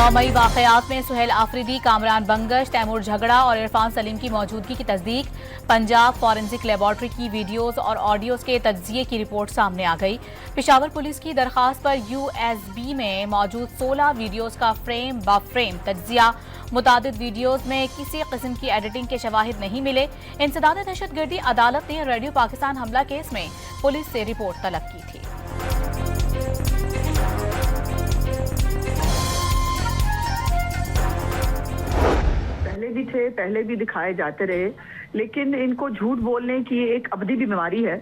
9 मई वाकयात में सुहेल आफरीदी, कामरान बंगश, तैमूर झगड़ा और इरफान सलीम की मौजूदगी की तस्दीक। पंजाब फॉरेंसिक लेबॉर्ट्री की वीडियोज और ऑडियोज के तज्जिए की रिपोर्ट सामने आ गई। पेशावर पुलिस की दरखास्त पर USB में मौजूद 16 वीडियोज का फ्रेम ब फ्रेम तज्जिया। मुतादिद वीडियोज में किसी किस्म की एडिटिंग के शवाहिद नहीं मिले। इंसदाद दहशतगर्दी अदालत ने रेडियो पाकिस्तान हमला केस में पुलिस से रिपोर्ट तलब की थी। पहले भी दिखाए जाते रहे, लेकिन इनको झूठ बोलने की एक अवधि भी बीमारी है।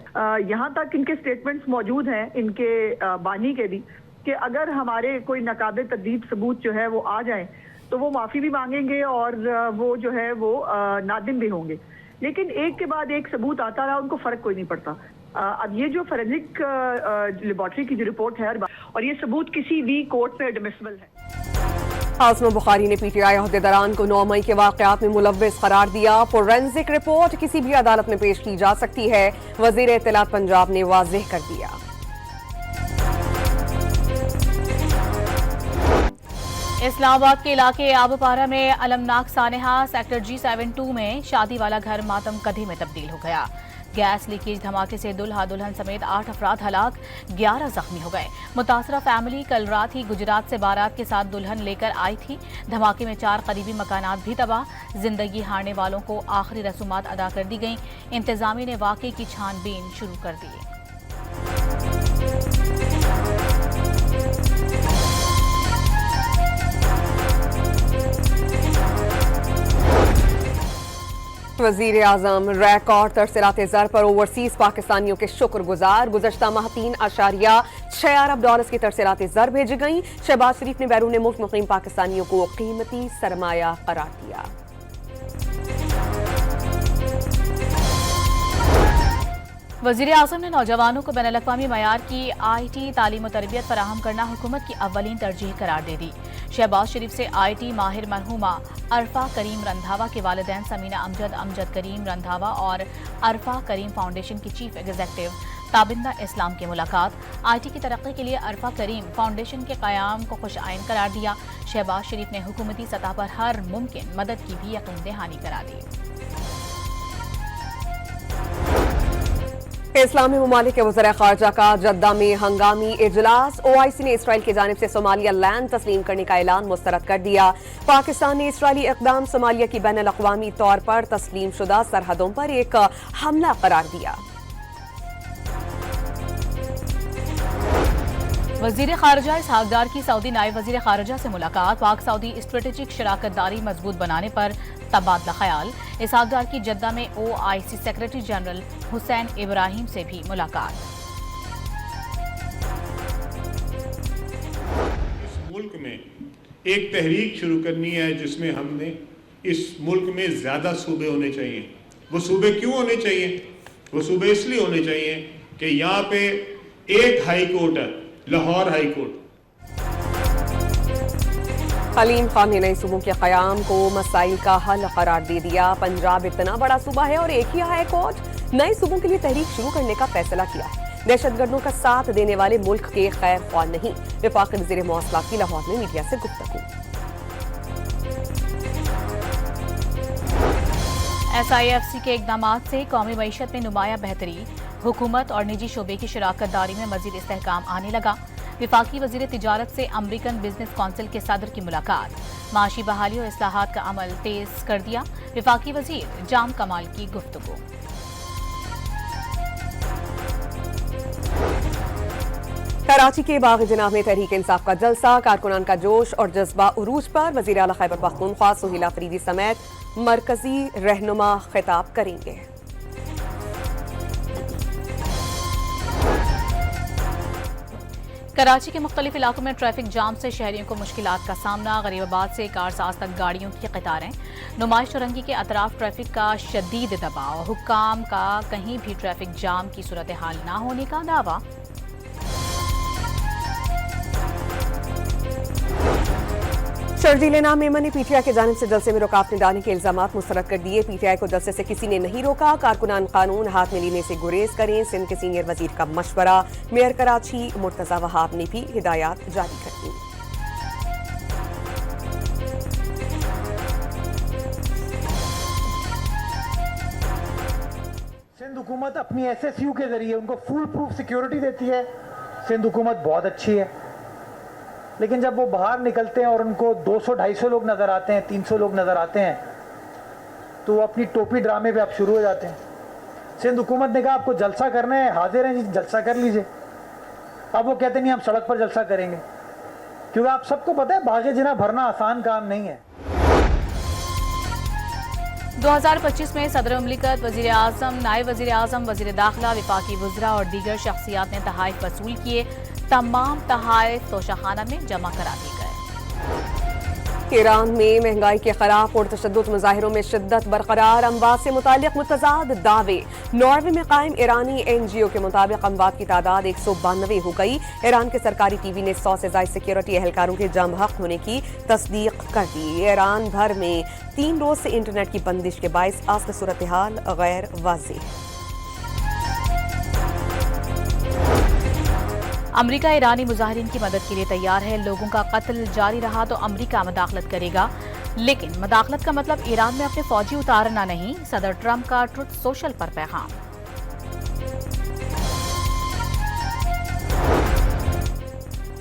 यहाँ तक इनके स्टेटमेंट्स मौजूद हैं, इनके बानी के भी, कि अगर हमारे कोई नाकाबिल तदीब सबूत जो है वो आ जाए तो वो माफ़ी भी मांगेंगे और वो जो है वो नादिम भी होंगे। लेकिन एक के बाद एक सबूत आता रहा, उनको फ़र्क कोई नहीं पड़ता। अब ये जो फॉरेंसिक लेबॉर्ट्री की जो रिपोर्ट है और ये सबूत किसी भी कोर्ट में एडमिसिबल है। आसमा बुखारी ने PTI अहदेदारान को 9 मई के वाकयात में मुलव्विस करार दिया। फोरेंसिक रिपोर्ट किसी भी अदालत में पेश की जा सकती है, वजीर इत्तलात पंजाब ने वाज़ेह कर दिया। इस्लामाबाद के इलाके आबपारा में अलमनाक सानेहा सेक्टर G72 में शादी वाला घर मातम कधी में तब्दील हो गया। गैस लीकेज धमाके से दुल्हा दुल्हन समेत 8 अफराद हलाक, 11 जख्मी हो गए। मुतासरा फैमिली कल रात ही गुजरात से बारात के साथ दुल्हन लेकर आई थी। धमाके में 4 करीबी मकानात भी तबाह। जिंदगी हारने वालों को आखिरी रसूमात अदा कर दी गईं। इंतजामिया ने वाकये की छानबीन शुरू कर दी। वज़ीर आज़म रिकॉर्ड तरसीलात ज़र पर ओवरसीज पाकिस्तानियों के शुक्रगुजार। गुज़श्ता माह $3.6 अरब की तरसीलात ज़र भेजी गईं। शहबाज शरीफ ने बैरून मुल्क मुक़ीम पाकिस्तानियों को कीमती सरमाया करार दिया। वज़ीर आज़म ने नौजवानों को बैनुल-अक़वामी मयार की IT तालीम और तरबियत फराहम करना हुकूमत की अव्वलीन तरजीह करार दे दी। शहबाज शरीफ से IT माहिर मरहूमा अरफा करीम रंधावा के वालिदैन समीना अमजद करीम रंधावा और अरफा करीम फाउंडेशन की चीफ एग्जीक्यूटिव ताबिंदा इस्लाम की मुलाकात। IT की तरक्की के लिए अरफा करीम फाउंडेशन के क़याम को खुश आइन करार दिया। शहबाज शरीफ ने हुकूमती सतह पर हर मुमकिन मदद की भी यकीन दहानी करा दी। इस्लामी ममालिक के वज़ीर ख़ारजा का जद्दा में हंगामी इजलास। OIC ने इसराइल की जानिब से सोमालिया लैंड तस्लीम करने का ऐलान मुस्तरद कर दिया। पाकिस्तान ने इसराइली इक़दाम सोमालिया की बैनुल-अक़वामी तौर पर तस्लीम शुदा सरहदों पर एक हमला करार दिया। वज़ीर ख़ारजा इसहाक़ डार की सऊदी नायब वज़ीर ख़ारजा से मुलाकात। पाक सऊदी स्ट्रेटेजिक शराकत दारी मजबूत बनाने पर तबादला ख्याल। इसहाक़ डार की जद्दा में OIC secretary general Hussain Ibrahim से भी मुलाकात। इस मुल्क में एक तहरीक शुरू करनी है जिसमें हमने इस मुल्क में ज़्यादा सूबे होने चाहिए। वो सूबे क्यों होने चाहिए? वो सूबे इसलिए होने चाहिए कि यहाँ पे एक हाई कोर्ट है, लाहौर हाई कोर्ट। खलीम खान ने नए सूबों के क़याम को मसाइल का हल करार दे दिया। पंजाब इतना बड़ा सूबा है और एक ही हाई कोर्ट। नए सूबों के लिए तहरीक शुरू करने का फैसला किया है। दहशतगर्दों का साथ देने वाले मुल्क के खैर ख्वाह नहीं। वफाकी वज़ीर मौसलात की लाहौर में मीडिया से गुफ्तगू। SIFC के इक़दामात से कौमी मईशत में नुमाया बेहतरी। हुकूमत और निजी शोबे की शराकत दारी में मजीद इस्तेहकाम आने लगा। वफाकी वज़ीर तिजारत से अमरीकन बिजनेस कौंसिल के सदर की मुलाकात। माशी बहाली और इस्लाहात का अमल तेज कर दिया। वफाकी वज़ीर जाम कमाल की गुफ्तगू। कराची के बाग जनाब में तहरीक इंसाफ का जलसा। कारकुनान का जोश और जज्बा उरूज पर। वज़ीर आला खैबर पख्तूनख्वा सुहेल आफरीदी समेत मरकजी रहनुमा खिताब करेंगे। कराची के मुख्तलिफ इलाकों में ट्रैफिक जाम से शहरियों को मुश्किलात का सामना। गरीबाबाद से कारसाज तक गाड़ियों की कतारें। नुमाइश रंगी के अतराफ ट्रैफिक का शदीद दबाव। हुक्काम का कहीं भी ट्रैफिक जाम की सूरत हाल न होने का दावा। शर्जील नाम मेमन ने PTI की जानिब से जलसे में रुकावटें डालने के इल्जामात मुस्तरद कर दिए। PTI को जलसे से किसी ने नहीं रोका। कारकुनान कानून हाथ में लेने से गुरेज करें। सिंध के सीनियर वजीर का मशवरा। मेयर कराची मुर्तजा वहाब ने भी हिदायत जारी कर दी। हुकूमत अपनी SSU के जरिए उनको फुल प्रूफ सिक्योरिटी देती है, सिंध हुकूमत बहुत अच्छी है। लेकिन जब वो बाहर निकलते हैं और उनको 200-250 लोग नज़र आते हैं, 300 लोग नज़र आते हैं, तो वो अपनी टोपी ड्रामे पे आप शुरू हो जाते हैं। सिंध हुकूमत ने कहा आपको जलसा करना है, हाजिर हैं जी, जलसा कर लीजिए। अब वो कहते नहीं हम सड़क पर जलसा करेंगे, क्योंकि आप सबको पता है बाग़े जिना भरना आसान काम नहीं है। 2025 में सदर मुमलिकत, वजीर आज़म, नायब वजीर आज़म, वजीर दाखिला, विफाकी वज़रा और दीगर शख्सियात ने तहाइफ वसूल किए। तमाम तहाइफ तोशाखाना में जमा करा दिए गए। ईरान में महंगाई के खिलाफ और तशद्दुद मुजाहिरों में शिद्दत बरकरार। अमवात से मुतालिक मुतजाद दावे। नॉर्वे में कायम ईरानी NGO के मुताबिक अमवात की तादाद 192 हो गई। ईरान के सरकारी TV ने 100 से ज़ायद सिक्योरिटी एहलकारों के जम हक होने की तस्दीक कर दी। ईरान भर में 3 रोज से इंटरनेट की बंदिश के बायस असल सूरत हाल गैर वाज़ेह। अमरीका ईरानी मुजाहिरीन की मदद के लिए तैयार है। लोगों का कत्ल जारी रहा तो अमरीका मदाखलत करेगा, लेकिन मदाखलत का मतलब ईरान में अपने फौजी उतारना नहीं। सदर ट्रंप का ट्रुथ सोशल पर पैगाम।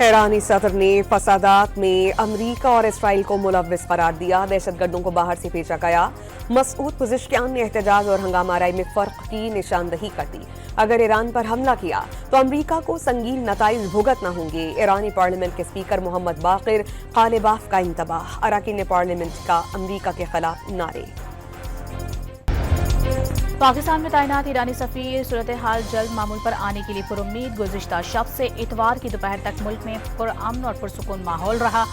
ईरानी सदर ने फसादात में अमरीका और इसराइल को मुलव्विस करार दिया। दहशतगर्दों को बाहर से भेजा गया। मसूद पुज़िशकियान ने एहतजाज और हंगामाराई में फर्क की निशानदही कर दी। अगर ईरान पर हमला किया तो अमरीका को संगीन नताइज भुगतना होंगे। ईरानी पार्लियामेंट के स्पीकर मोहम्मद बाकिर कालिबाफ का इंतबाह। अरकान पार्लियामेंट का अमरीका के खिलाफ नारे। पाकिस्तान में तैनात ईरानी सफीर सूरत हाल जल्द मामूल पर आने के लिए पुरुम्मीद। गुज़िश्ता शब से इतवार की दोपहर तक मुल्क में पुरअमन और पुरसुकून माहौल रहा।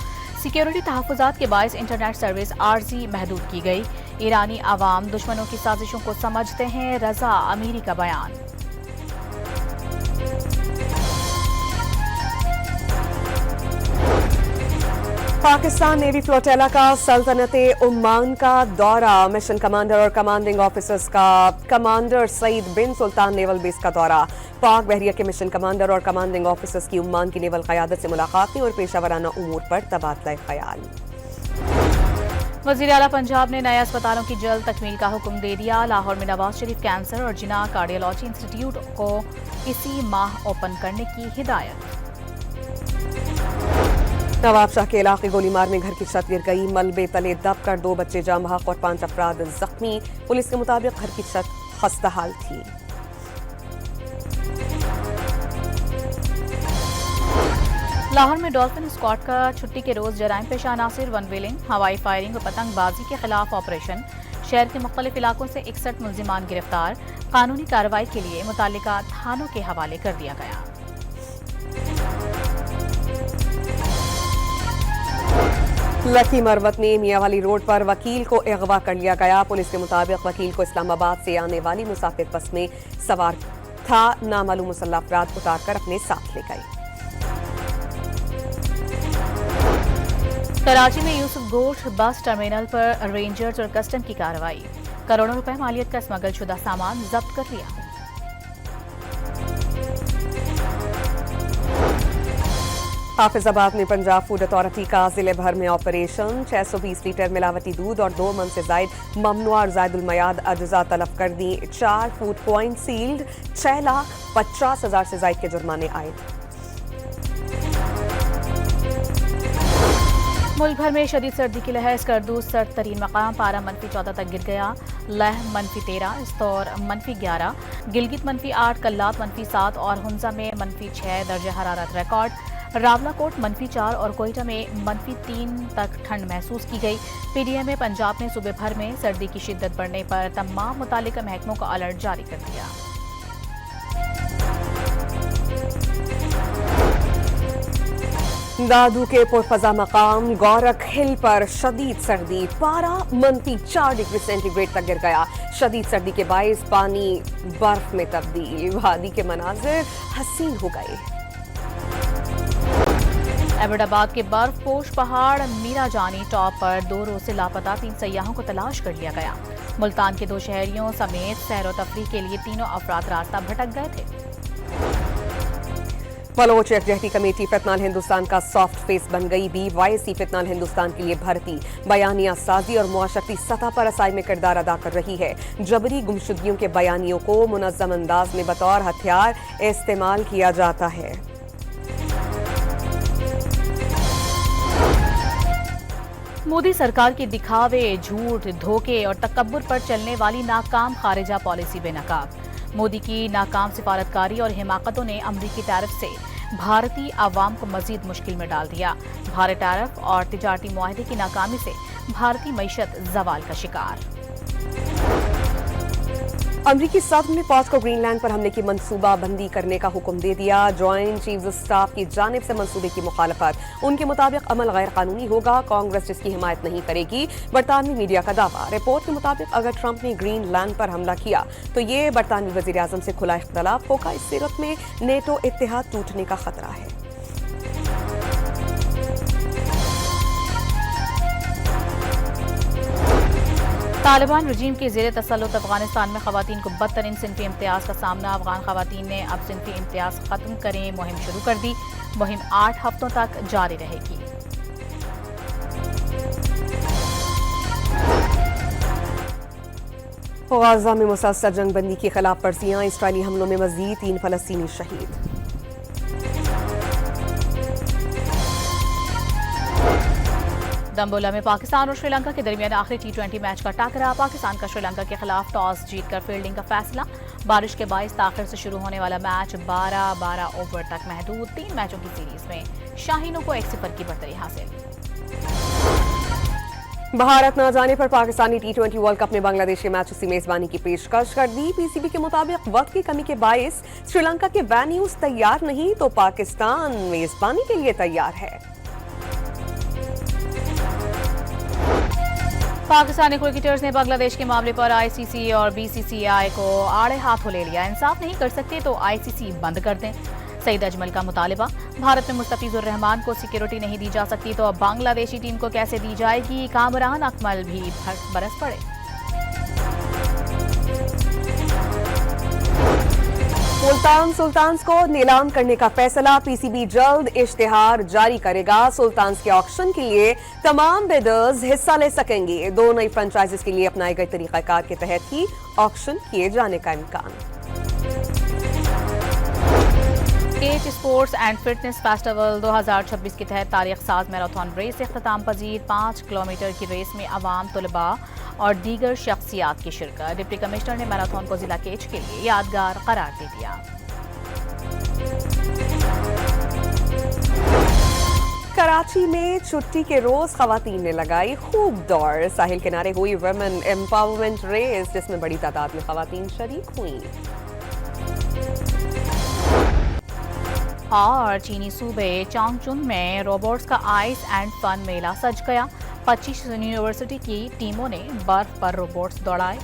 सिक्योरिटी तहफ़्फ़ुज़ात के बायस इंटरनेट सर्विस आर्जी महदूद की गई। ईरानी आवाम दुश्मनों की साजिशों को समझते हैं। रजा अमीरी का बयान। पाकिस्तान नेवी फ्लोटेला का सल्तनते उम्मान का दौरा। मिशन कमांडर और कमांडिंग ऑफिसर्स का कमांडर सईद बिन सुल्तान नेवल बेस का दौरा। पाक बहरिया के मिशन कमांडर और कमांडिंग ऑफिसर्स की उम्मान की नेवल क़यादत से मुलाकातें और पेशावराना उमूर पर तबादला ख्याल। वज़ीर आला पंजाब ने नए अस्पतालों की जल्द तकमील का हुक्म दे दिया। लाहौर में नवाज शरीफ कैंसर और जिना कार्डियोलॉजी इंस्टीट्यूट को इसी माह ओपन करने की हिदायत। नवाब शाह के इलाके गोलीमार में घर की छत गिर गई। मलबे तले दबकर 2 बच्चे जाम बहक और 5 अफराद जख्मी। पुलिस के मुताबिक घर की छत खस्ताहाल थी। लाहौर में डॉल्फिन स्क्वाड का छुट्टी के रोज जराइम पेशा अनासिर वन व्हीलिंग, हवाई फायरिंग और पतंगबाजी के खिलाफ ऑपरेशन। शहर के मुख्तलिफ इलाकों से 61 मुल्जिमान गिरफ्तार। कानूनी कार्रवाई के लिए मुतालिका थानों के हवाले कर दिया गया। लकी मरवत में मियावाली रोड पर वकील को अगवा कर लिया गया। पुलिस के मुताबिक वकील को इस्लामाबाद से आने वाली मुसाफिर बस में सवार था। नामालूम मुसल्लह अफराद उतारकर अपने साथ ले गए। कराची में यूसुफ गोट बस टर्मिनल पर रेंजर्स और कस्टम की कार्रवाई। करोड़ों रुपए मालियत का स्मगल शुदा सामान जब्त कर लिया। हाफिजाबाद में पंजाब फूड अथॉरिटी का जिले भर में ऑपरेशन। 620 लीटर मिलावटी दूध और 2 मन से जायद ममनुआ और जायदुल मयाद अज्जा तलब कर दी। 4 फूड पॉइंट सील्ड। 6,50,000 से जायद के जुर्माने आए। मुल्क भर में शदीद सर्दी की लहर। स्कर्दू सर्द तरीन मकाम पारा -14 तक गिर गया। लह -13, इस्तौर -11, गिलगित -8, कल्लात -7 और हुंजा में -6 दर्जे हरारत रिकॉर्ड। रावलाकोट -4 और कोयटा में -3 तक ठंड महसूस की गई। PDM में पंजाब ने सूबे भर में सर्दी की शिद्दत बढ़ने पर तमाम मुतालिका महकमों का अलर्ट जारी कर दिया। दादू के पुरफजा मकाम गौरख हिल पर शदीद सर्दी। पारा -4 डिग्री सेंटीग्रेड तक गिर गया। शदीद सर्दी के बायस पानी बर्फ में तब्दील। वादी के मनाजिर हसीन हो गए। एबटाबाद के बर्फपोश पहाड़ मीरा जानी टॉप पर 2 रोज से लापता 3 सयाहों को तलाश कर लिया गया। मुल्तान के 2 शहरियों समेत सैर व तफरीह के लिए तीनों अफराद रास्ता भटक गए थे। बलोच यकजहती कमेटी फितनाल हिंदुस्तान का सॉफ्ट फेस बन गई। BYC फितनाल हिंदुस्तान के लिए भर्ती, बयानिया साजी और मुआशरती सतह पर असाई में किरदार अदा कर रही है। जबरी गुमशुदगियों के बयानियों को मुनज़्ज़म अंदाज में बतौर हथियार इस्तेमाल किया जाता है। मोदी सरकार की दिखावे, झूठ, धोखे और तकब्बुर पर चलने वाली नाकाम खारिजा पॉलिसी बेनकाब। मोदी की नाकाम सिफारतकारी और हिमाकतों ने अमरीकी टैरिफ से भारतीय आवाम को मजीद मुश्किल में डाल दिया। भारत टैरिफ और तिजारती मुआहदे की नाकामी से भारतीय मईशत जवाल का शिकार। अमरीकी सदर ने फौज को ग्रीनलैंड पर हमले की मंसूबाबंदी करने का हुक्म दे दिया। जॉइंट चीफ्स ऑफ स्टाफ की जानिब से मंसूबे की मुखालफत, उनके मुताबिक अमल गैर कानूनी होगा। कांग्रेस जिसकी हिमायत नहीं करेगी, बरतानवी मीडिया का दावा। रिपोर्ट के मुताबिक अगर ट्रंप ने ग्रीनलैंड पर हमला किया तो ये बरतानवी वजीर आजम से खुला इख्तलाफ होगा। इस सूरत में नेटो इत्तेहाद टूटने का खतरा है। तालिबान रजीम के ज़ेर तसल्लुत अफगानिस्तान में खवातीन को बदतरीन सिनफी इम्तियाज़ का सामना। अफगान खवातीन ने अब सिनफी इम्तियाज़ खत्म करें मुहिम शुरू कर दी। मुहिम 8 हफ्तों तक जारी रहेगी। गाजा में मुसलसल जंगबंदी की खिलाफ वर्जियां, इस्राइली हमलों में मजीद 3 फलस्तीनी शहीद। दम्बोला में पाकिस्तान और श्रीलंका के दरमियान आखिरी T20 मैच का टकरा। पाकिस्तान का श्रीलंका के खिलाफ टॉस जीतकर फील्डिंग का फैसला। बारिश के बाइस ताखिर से शुरू होने वाला मैच 12 ओवर तक महदूद। 3 मैचों की सीरीज में शाहीनों को 1-0 की बढ़तरी हासिल। भारत न जाने पर पाकिस्तानी T20 वर्ल्ड कप में बांग्लादेशी मैच की मेजबानी की पेशकश कर दी। PCB के मुताबिक वक्त की कमी के बायस श्रीलंका के वेन्यूज तैयार नहीं तो पाकिस्तान मेजबानी के लिए तैयार है। पाकिस्तानी क्रिकेटर्स ने बांग्लादेश के मामले पर ICC और BCCI को आड़े हाथों ले लिया। इंसाफ नहीं कर सकते तो ICC बंद कर दें। सईद अजमल का मुतालिबा। भारत में मुस्तफिजुर रहमान को सिक्योरिटी नहीं दी जा सकती तो अब बांग्लादेशी टीम को कैसे दी जाएगी। कामरान अकमल भी बरस पड़े। सुल्तान्स को नीलाम करने का फैसला। PCB जल्द इश्तिहार जारी करेगा। सुल्तान्स के ऑक्शन के लिए तमाम बिडर्स हिस्सा ले सकेंगे। 2 नई फ्रेंचाइजीज के लिए अपनाए गए तरीकाकार के तहत ही ऑक्शन किए जाने का इम्कान। केच स्पोर्ट्स एंड फिटनेस फेस्टिवल 2026 के तहत तारीख साज मैराथन रेस इख्तिताम पजीर। 5 किलोमीटर की रेस में अवाम, तलबा और दीगर शख्सियात की शिरकत। डिप्टी कमिश्नर ने मैराथन को जिला केच के लिए यादगार करार दे दिया। कराची में छुट्टी के रोज खवातीन ने लगाई खूब दौड़। साहिल किनारे हुई वुमेन एम्पावरमेंट रेस जिसमें बड़ी तादाद में खवातीन शरीक हुई। और चीनी सूबे चांगचुन में रोबोट्स का आइस एंड फन मेला सज गया। 25 यूनिवर्सिटी की टीमों ने बर्फ पर रोबोट्स दौड़ाए।